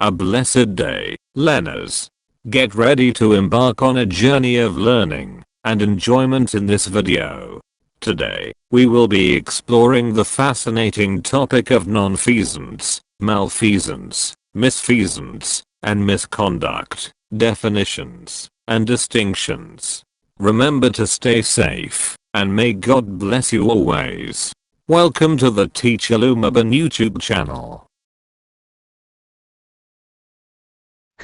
A blessed day, learners. Get ready to embark on a journey of learning and enjoyment in this video. Today, we will be exploring the fascinating topic of nonfeasance, malfeasance, misfeasance, and misconduct, definitions, and distinctions. Remember to stay safe, and may God bless you always. Welcome to the Teacher Lumaban YouTube channel.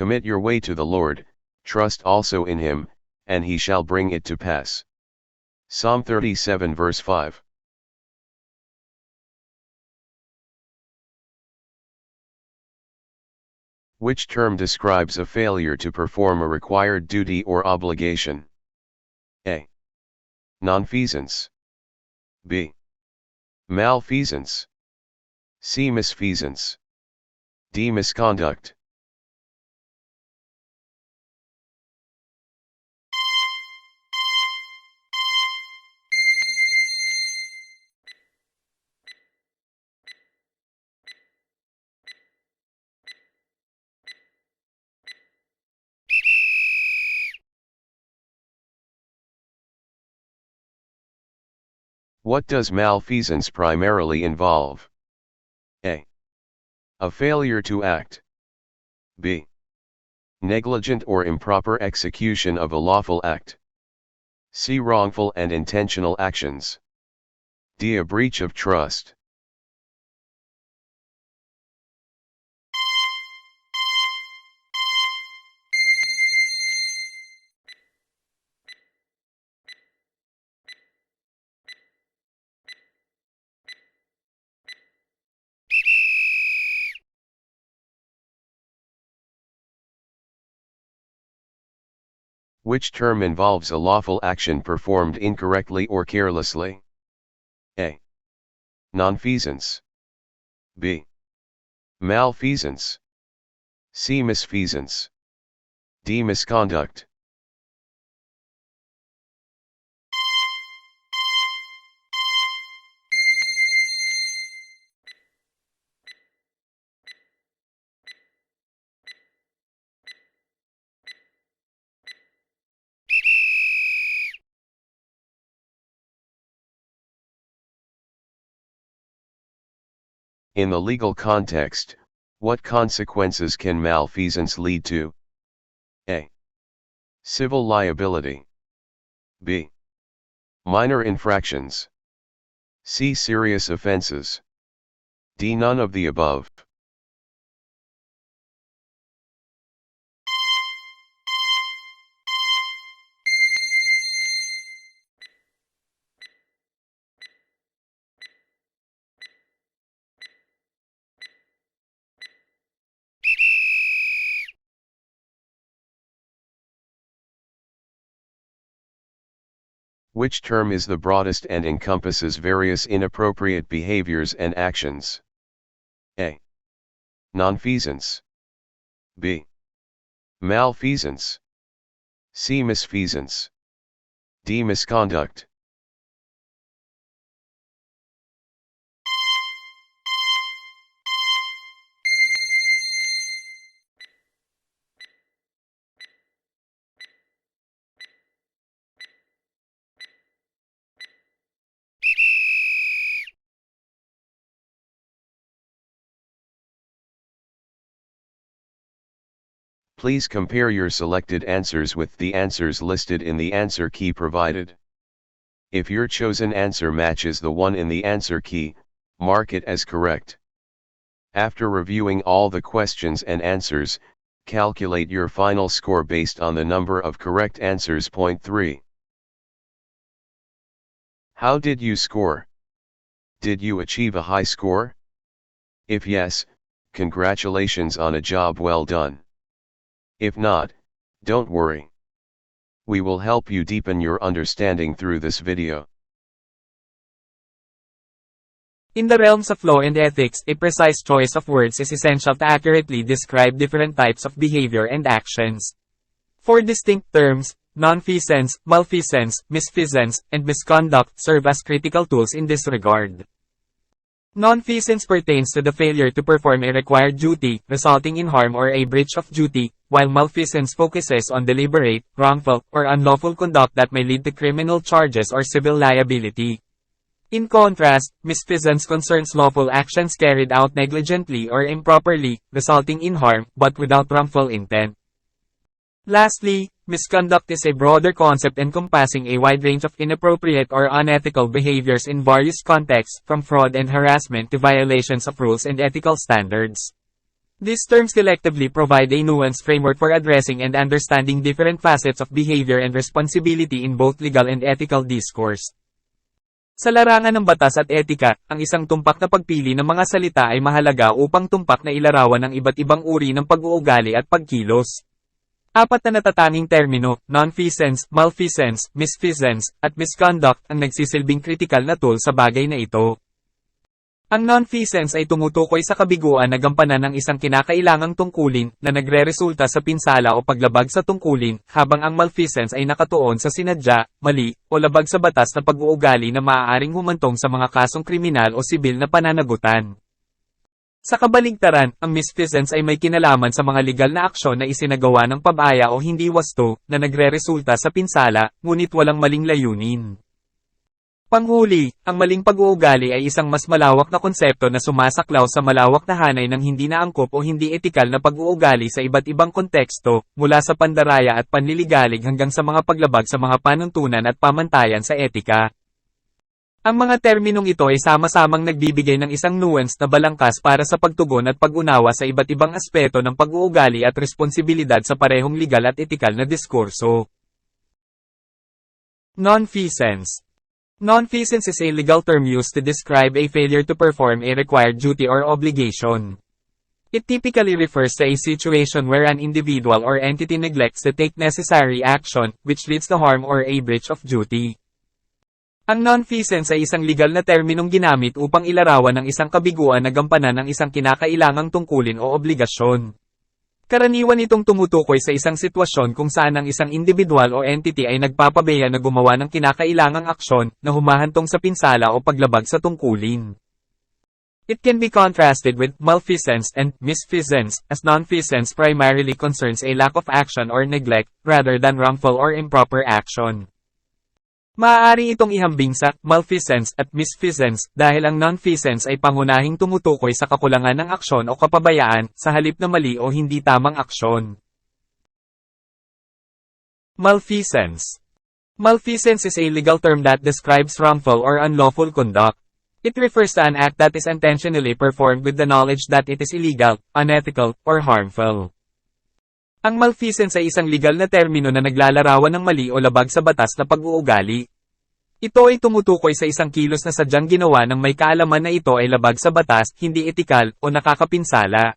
Commit your way to the Lord, trust also in him, and he shall bring it to pass. Psalm 37 verse 5. Which term describes a failure to perform a required duty or obligation? A. Nonfeasance. B. Malfeasance. C. Misfeasance. D. Misconduct. What does malfeasance primarily involve? A. A failure to act. B. Negligent or improper execution of a lawful act. C. Wrongful and intentional actions. D. A breach of trust. Which term involves a lawful action performed incorrectly or carelessly? A. Nonfeasance. B. Malfeasance. C. Misfeasance. D. Misconduct. In the legal context, what consequences can malfeasance lead to? A. Civil liability. B. Minor infractions. C. Serious offenses. D. None of the above. Which term is the broadest and encompasses various inappropriate behaviors and actions? A. Nonfeasance. B. Malfeasance. C. Misfeasance. D. Misconduct. Please compare your selected answers with the answers listed in the answer key provided. If your chosen answer matches the one in the answer key, mark it as correct. After reviewing all the questions and answers, calculate your final score based on the number of correct answers. Point 3. How did you score? Did you achieve a high score? If yes, congratulations on a job well done. If not, don't worry. We will help you deepen your understanding through this video. In the realms of law and ethics, a precise choice of words is essential to accurately describe different types of behavior and actions. Four distinct terms, nonfeasance, malfeasance, misfeasance, and misconduct, serve as critical tools in this regard. Nonfeasance pertains to the failure to perform a required duty, resulting in harm or a breach of duty, while malfeasance focuses on deliberate, wrongful, or unlawful conduct that may lead to criminal charges or civil liability. In contrast, misfeasance concerns lawful actions carried out negligently or improperly, resulting in harm, but without wrongful intent. Lastly, misconduct is a broader concept encompassing a wide range of inappropriate or unethical behaviors in various contexts, from fraud and harassment to violations of rules and ethical standards. These terms collectively provide a nuanced framework for addressing and understanding different facets of behavior and responsibility in both legal and ethical discourse. Sa larangan ng batas at etika, ang isang tumpak na pagpili ng mga salita ay mahalaga upang tumpak na ilarawan ang iba't ibang uri ng pag-uugali at pagkilos. Apat na natatanging termino, nonfeasance, malfeasance, misfeasance, at misconduct ang nagsisilbing kritikal na tool sa bagay na ito. Ang nonfeasance ay tumutukoy sa kabiguan na gampanan ng isang kinakailangang tungkulin na nagreresulta sa pinsala o paglabag sa tungkulin, habang ang malfeasance ay nakatuon sa sinadya, mali, o labag sa batas na pag-uugali na maaaring humantong sa mga kasong kriminal o sibil na pananagutan. Sa kabaligtaran, ang misfeasance ay may kinalaman sa mga legal na aksyon na isinagawa ng pabaya o hindi wasto, na nagreresulta sa pinsala, ngunit walang maling layunin. Panghuli, ang maling pag-uugali ay isang mas malawak na konsepto na sumasaklaw sa malawak na hanay ng hindi naangkop o hindi etikal na pag-uugali sa iba't ibang konteksto, mula sa pandaraya at panliligalig hanggang sa mga paglabag sa mga panuntunan at pamantayan sa etika. Ang mga terminong ito ay sama-samang nagbibigay ng isang nuanced na balangkas para sa pagtugon at pag-unawa sa iba't ibang aspeto ng pag-uugali at responsibilidad sa parehong legal at etikal na diskurso. Nonfeasance. Nonfeasance is a legal term used to describe a failure to perform a required duty or obligation. It typically refers to a situation where an individual or entity neglects to take necessary action, which leads to harm or a breach of duty. Ang nonfeasance ay isang legal na terminong ginamit upang ilarawan ng isang kabiguan na gampanan ng isang kinakailangang tungkulin o obligasyon. Karaniwan itong tumutukoy sa isang sitwasyon kung saan ang isang individual o entity ay nagpapabeya na gumawa ng kinakailangang aksyon na humahantong sa pinsala o paglabag sa tungkulin. It can be contrasted with malfeasance and misfeasance, as nonfeasance primarily concerns a lack of action or neglect, rather than wrongful or improper action. Maaari itong ihambing sa malfeasance at misfeasance dahil ang nonfeasance ay pangunahing tumutukoy sa kakulangan ng aksyon o kapabayaan sa halip na mali o hindi tamang aksyon. Malfeasance. Malfeasance is a legal term that describes wrongful or unlawful conduct. It refers to an act that is intentionally performed with the knowledge that it is illegal, unethical, or harmful. Ang malfeasance ay isang legal na termino na naglalarawan ng mali o labag sa batas na pag-uugali. Ito ay tumutukoy sa isang kilos na sadyang ginawa ng may kaalaman na ito ay labag sa batas, hindi etikal, o nakakapinsala.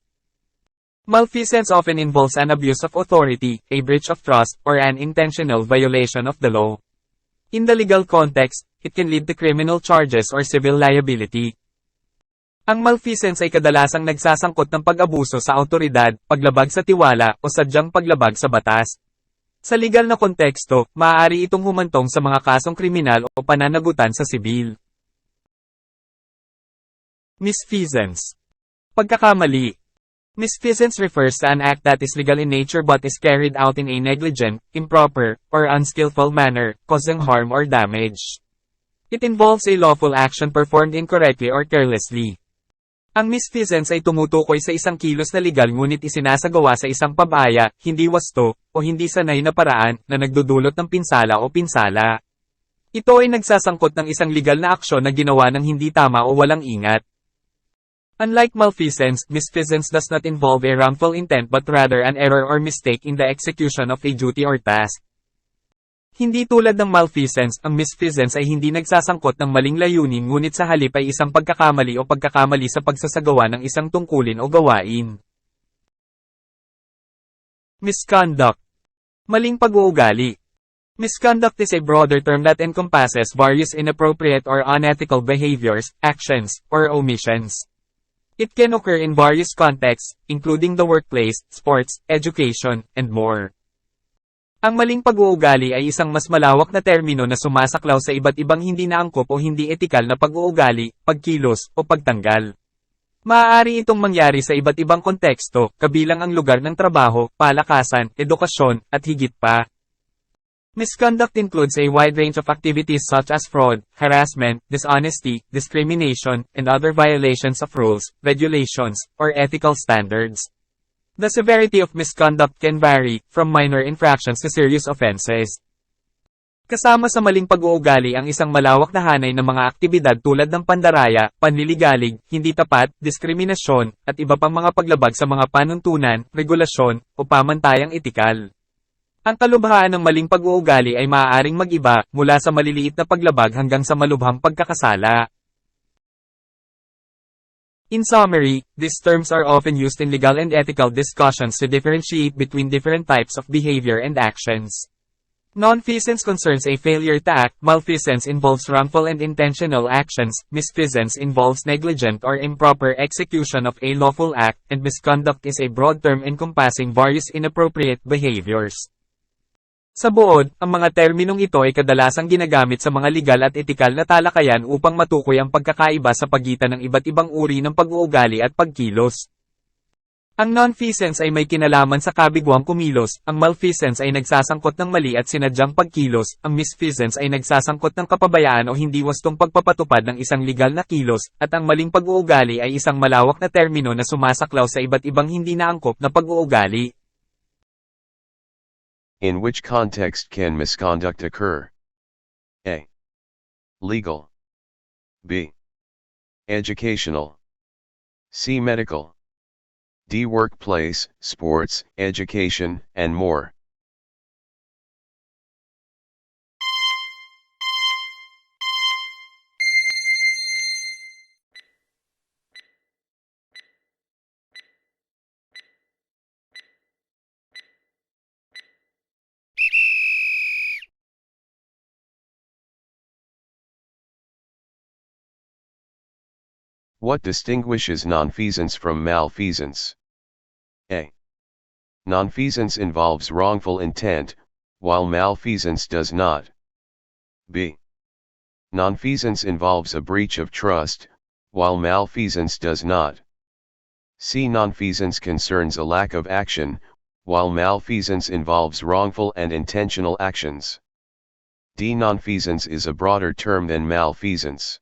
Malfeasance often involves an abuse of authority, a breach of trust, or an intentional violation of the law. In the legal context, it can lead to criminal charges or civil liability. Ang malfeasance ay kadalasang nagsasangkot ng pag-abuso sa awtoridad, paglabag sa tiwala, o sadyang paglabag sa batas. Sa legal na konteksto, maaari itong humantong sa mga kasong kriminal o pananagutan sa sibil. Misfeasance. Pagkakamali. Misfeasance refers to an act that is legal in nature but is carried out in a negligent, improper, or unskillful manner, causing harm or damage. It involves a lawful action performed incorrectly or carelessly. Ang misfeasance ay tumutukoy sa isang kilos na legal ngunit isinasagawa sa isang pabaya, hindi wasto, o hindi sanay na paraan, na nagdudulot ng pinsala o pinsala. Ito ay nagsasangkot ng isang legal na aksyon na ginawa ng hindi tama o walang ingat. Unlike malfeasance, misfeasance does not involve a wrongful intent but rather an error or mistake in the execution of a duty or task. Hindi tulad ng malfeasance, ang misfeasance ay hindi nagsasangkot ng maling layunin ngunit sa halip ay isang pagkakamali o pagkakamali sa pagsasagawa ng isang tungkulin o gawain. Misconduct. Maling pag-uugali. Misconduct is a broader term that encompasses various inappropriate or unethical behaviors, actions, or omissions. It can occur in various contexts, including the workplace, sports, education, and more. Ang maling pag-uugali ay isang mas malawak na termino na sumasaklaw sa iba't ibang hindi naangkop o hindi etikal na pag-uugali, pagkilos, o pagtanggal. Maaari itong mangyari sa iba't ibang konteksto, kabilang ang lugar ng trabaho, palakasan, edukasyon, at higit pa. Misconduct includes a wide range of activities such as fraud, harassment, dishonesty, discrimination, and other violations of rules, regulations, or ethical standards. The severity of misconduct can vary, from minor infractions to serious offenses. Kasama sa maling pag-uugali ang isang malawak na hanay ng mga aktibidad tulad ng pandaraya, panliligalig, hindi tapat, diskriminasyon, at iba pang mga paglabag sa mga panuntunan, regulasyon, o pamantayang etikal. Ang kalubhaan ng maling pag-uugali ay maaaring mag-iba, mula sa maliliit na paglabag hanggang sa malubhang pagkakasala. In summary, these terms are often used in legal and ethical discussions to differentiate between different types of behavior and actions. Nonfeasance concerns a failure to act, malfeasance involves wrongful and intentional actions, misfeasance involves negligent or improper execution of a lawful act, and misconduct is a broad term encompassing various inappropriate behaviors. Sa buod, ang mga terminong ito ay kadalasang ginagamit sa mga legal at etikal na talakayan upang matukoy ang pagkakaiba sa pagitan ng iba't ibang uri ng pag-uugali at pagkilos. Ang nonfeasance ay may kinalaman sa kabigwang kumilos, ang malfeasance ay nagsasangkot ng mali at sinadyang pagkilos, ang misfeasance ay nagsasangkot ng kapabayaan o hindi wastong pagpapatupad ng isang legal na kilos, at ang maling pag-uugali ay isang malawak na termino na sumasaklaw sa iba't ibang hindi naangkop na pag-uugali. In which context can misconduct occur? A. Legal. B. Educational. C. Medical. D. Workplace, sports, education, and more. What distinguishes nonfeasance from malfeasance? A. Nonfeasance involves wrongful intent, while malfeasance does not. B. Nonfeasance involves a breach of trust, while malfeasance does not. C. Nonfeasance concerns a lack of action, while malfeasance involves wrongful and intentional actions. D. Nonfeasance is a broader term than malfeasance.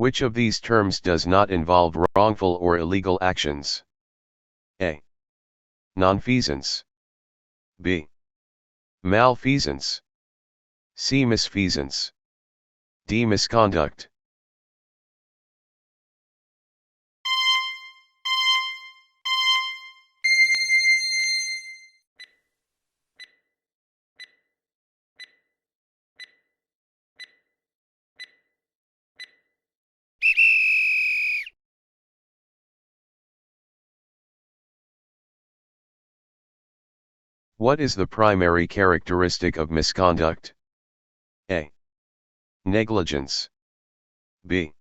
Which of these terms does not involve wrongful or illegal actions? A. Nonfeasance. B. Malfeasance. C. Misfeasance. D. Misconduct. What is the primary characteristic of misconduct? A. Negligence. B.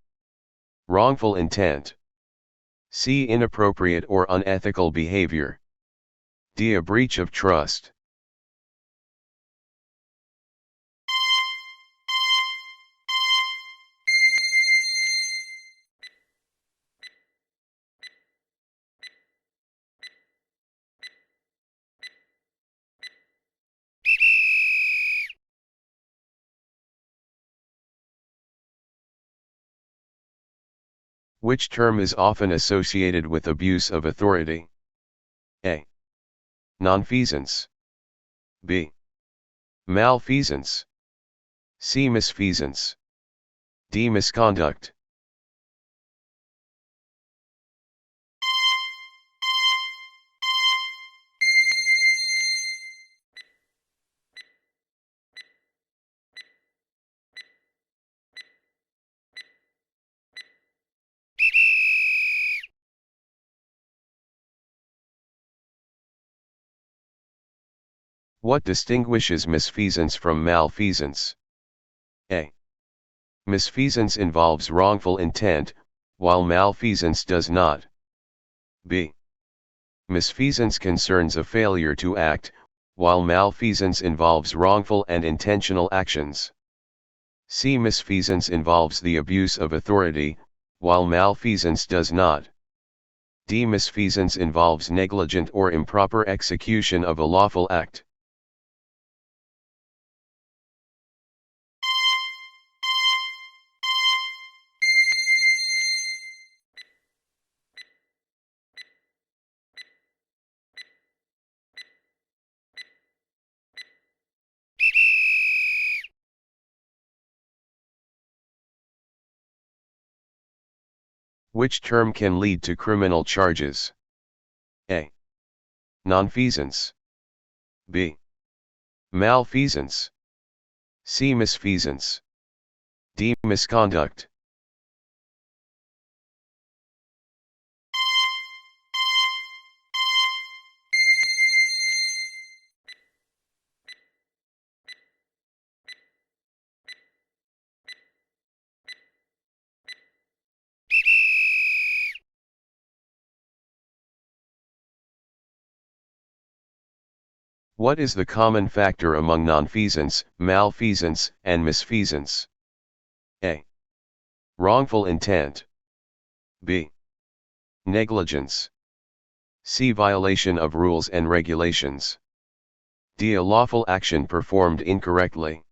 Wrongful intent. C. Inappropriate or unethical behavior. D. A breach of trust. Which term is often associated with abuse of authority? A. Nonfeasance. B. Malfeasance. C. Misfeasance. D. Misconduct. What distinguishes misfeasance from malfeasance? A. Misfeasance involves wrongful intent, while malfeasance does not. B. Misfeasance concerns a failure to act, while malfeasance involves wrongful and intentional actions. C. Misfeasance involves the abuse of authority, while malfeasance does not. D. Misfeasance involves negligent or improper execution of a lawful act. Which term can lead to criminal charges? A. Nonfeasance. B. Malfeasance. C. Misfeasance. D. Misconduct. What is the common factor among nonfeasance, malfeasance, and misfeasance? A. Wrongful intent. B. Negligence. C. Violation of rules and regulations. D. A lawful action performed incorrectly.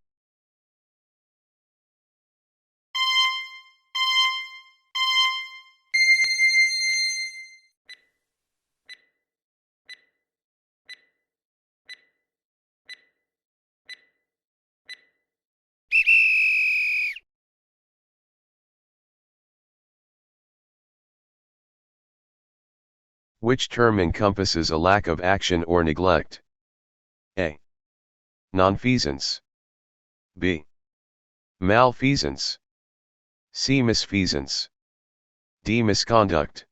Which term encompasses a lack of action or neglect? A. Nonfeasance. B. Malfeasance. C. Misfeasance. D. Misconduct.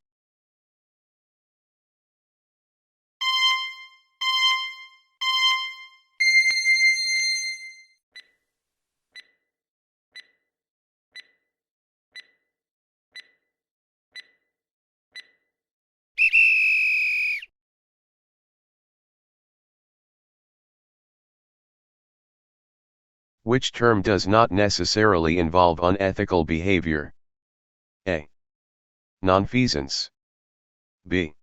Which term does not necessarily involve unethical behavior? A. Nonfeasance. B.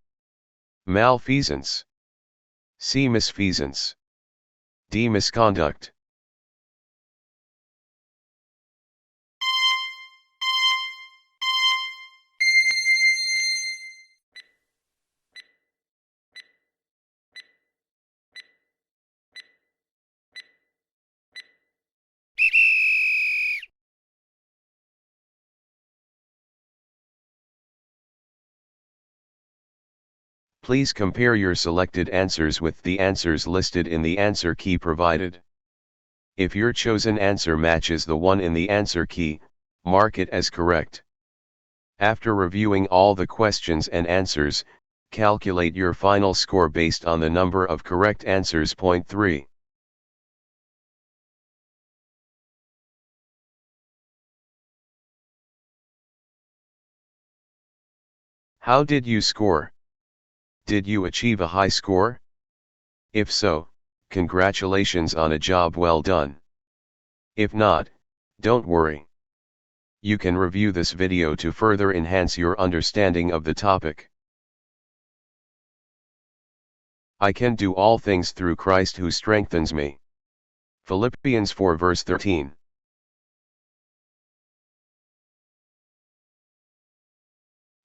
Malfeasance. C. Misfeasance. D. Misconduct. Please compare your selected answers with the answers listed in the answer key provided. If your chosen answer matches the one in the answer key, mark it as correct. After reviewing all the questions and answers, calculate your final score based on the number of correct answers. Point 3. How did you score? Did you achieve a high score? If so, congratulations on a job well done. If not, don't worry. You can review this video to further enhance your understanding of the topic. I can do all things through Christ who strengthens me. Philippians 4 verse 13.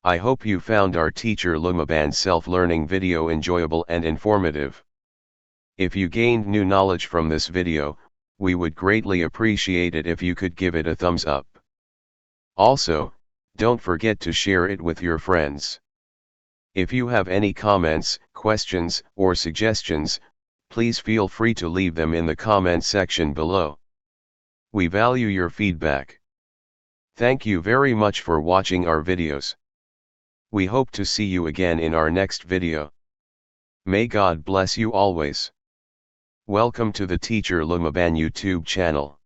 I hope you found our teacher Lumaban's self-learning video enjoyable and informative. If you gained new knowledge from this video, we would greatly appreciate it if you could give it a thumbs up. Also, don't forget to share it with your friends. If you have any comments, questions, or suggestions, please feel free to leave them in the comment section below. We value your feedback. Thank you very much for watching our videos. We hope to see you again in our next video. May God bless you always. Welcome to the Teacher Lumaban YouTube channel.